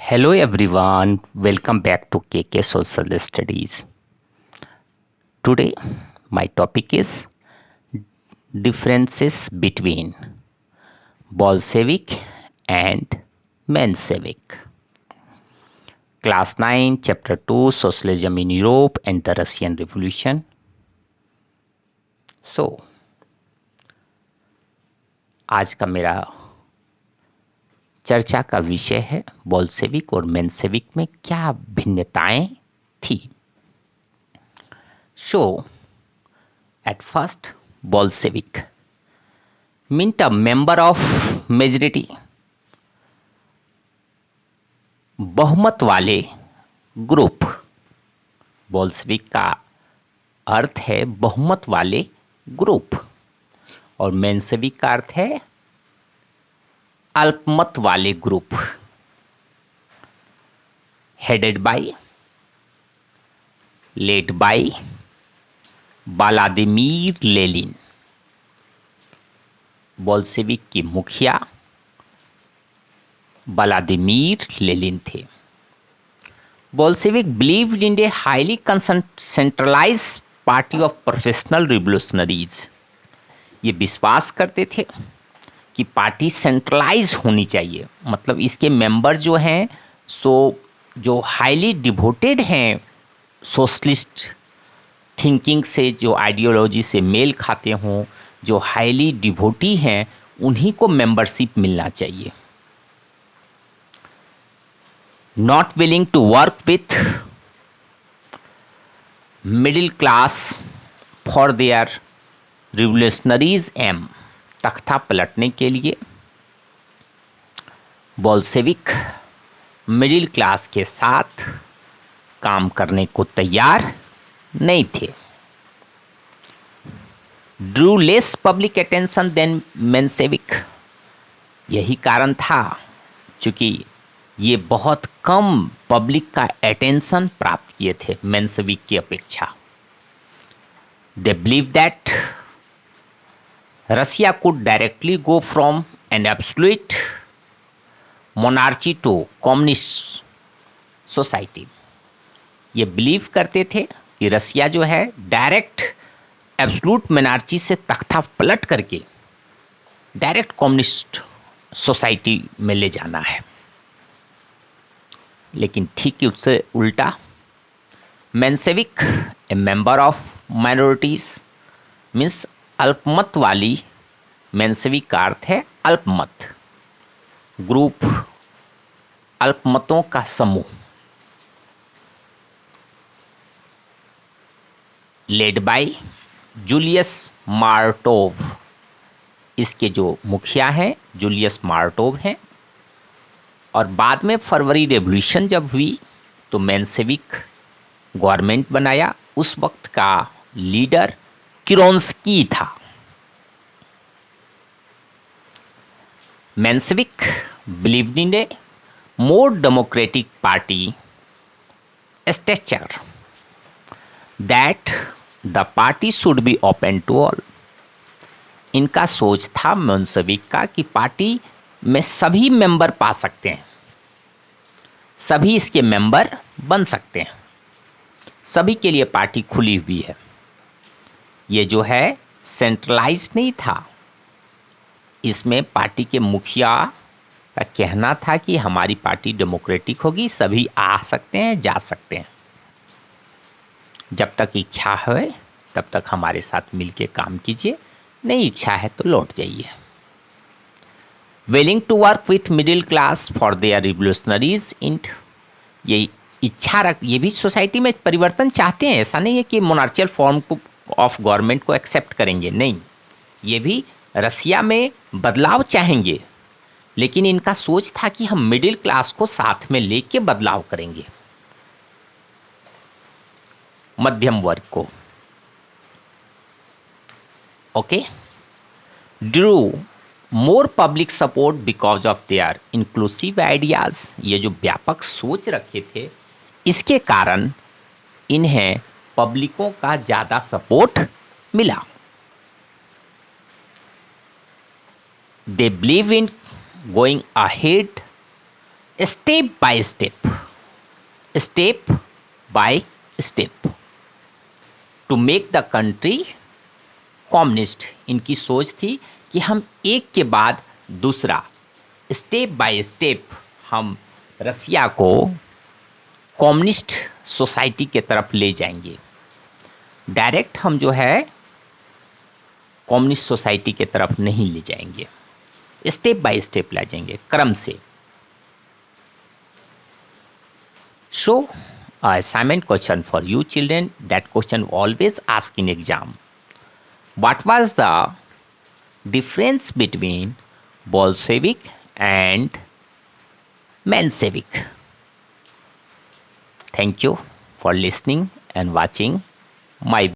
Hello everyone, welcome back to KK Social Studies. Today my topic is differences between Bolshevik and Menshevik. Class 9, Chapter 2, Socialism in Europe and the Russian Revolution. So, आज का मेरा चर्चा का विषय है Bolshevik और Menshevik में क्या भिन्नताएं थी. So, at first, Bolshevik meant a member of majority, बहुमत वाले ग्रुप. बोल्शेविक का अर्थ है बहुमत वाले ग्रुप और मेंशेविक का अर्थ है अल्पमत वाले group. Headed by, led by Vladimir Lenin. Bolshevik की मुखिया व्लादिमीर लेनिन थे. Bolshevik believed in a highly centralised party of professional revolutionaries. ये विश्वास करते थे कि पार्टी सेंट्रलाइज होनी चाहिए, मतलब इसके मेंबर जो हैं सो जो हाईली डिवोटेड हैं सोशलिस्ट थिंकिंग से, जो आइडियोलॉजी से मेल खाते हों, जो हाईली डिवोटी हैं, उन्हीं को मेंबरशिप मिलना चाहिए. Not willing to work with middle class for their revolutionaries एम. तख्ता पलटने के लिए बोल्शेविक मिडिल क्लास के साथ काम करने को तैयार नहीं थे. Drew less public attention than Menshevik. यही कारण था क्योंकि ये बहुत कम पब्लिक का अटेंशन प्राप्त किए थे मेंशेविक की अपेक्षा. They believe that Russia could directly go from an absolute monarchy to communist society. ये बिलीव करते थे कि रसिया जो है डायरेक्ट एब्सोल्यूट मोनार्ची से तख्ता पलट करके डायरेक्ट कम्युनिस्ट सोसाइटी में ले जाना है. लेकिन ठीक उससे उल्टा Menshevik A member of minorities means अल्पमत वाली. मेंशेविक का अर्थ है अल्पमत ग्रुप, अल्पमतों का समूह. Led by Julius Martov. इसके जो मुखिया हैं जूलियस मार्टोव हैं. और बाद में फरवरी रेवोल्यूशन जब हुई तो मेंशेविक गवर्नमेंट बनाया. उस वक्त का लीडर किरोंस्की था. Menshevik believed in a more democratic party structure that the party should be open to all. इनका सोच था मेंशेविक का कि पार्टी में सभी मेंबर पा सकते हैं, सभी इसके मेंबर बन सकते हैं, सभी के लिए पार्टी खुली हुई है. ये जो है सेंट्रलाइज नहीं था. इसमें पार्टी के मुखिया का कहना था कि हमारी पार्टी डेमोक्रेटिक होगी, सभी आ सकते हैं, जा सकते हैं, जब तक इच्छा है तब तक हमारे साथ मिलके काम कीजिए, नहीं इच्छा है तो लौट जाइए. Willing to work with middle class for their revolutionaries इंट. ये इच्छा रख, ये भी सोसाइटी में परिवर्तन चाहते हैं. ऐसा नहीं है कि मोनार्चियल फॉर्म ऑफ गवर्नमेंट को एक्सेप्ट करेंगे, नहीं, ये भी रसिया में बदलाव चाहेंगे. लेकिन इनका सोच था कि हम मिडिल क्लास को साथ में लेके बदलाव करेंगे, मध्यम वर्ग को. Okay. Drew more public support because of their inclusive ideas. ये जो व्यापक सोच रखे थे, इसके कारण इन्हें पब्लिकों का ज्यादा सपोर्ट मिला. They believe in going ahead step by step by step to make the country communist. इनकी सोच थी कि हम एक के बाद दूसरा स्टेप बाय स्टेप हम रसिया को कम्युनिस्ट सोसाइटी के तरफ ले जाएंगे। डायरेक्ट हम जो है कम्युनिस्ट सोसाइटी के तरफ नहीं ले जाएंगे, स्टेप बाय स्टेप ले जाएंगे, क्रम से। सो assignment question for you children, that question always asked in exam. What was the difference between Bolshevik and Menshevik? Thank you for listening and watching my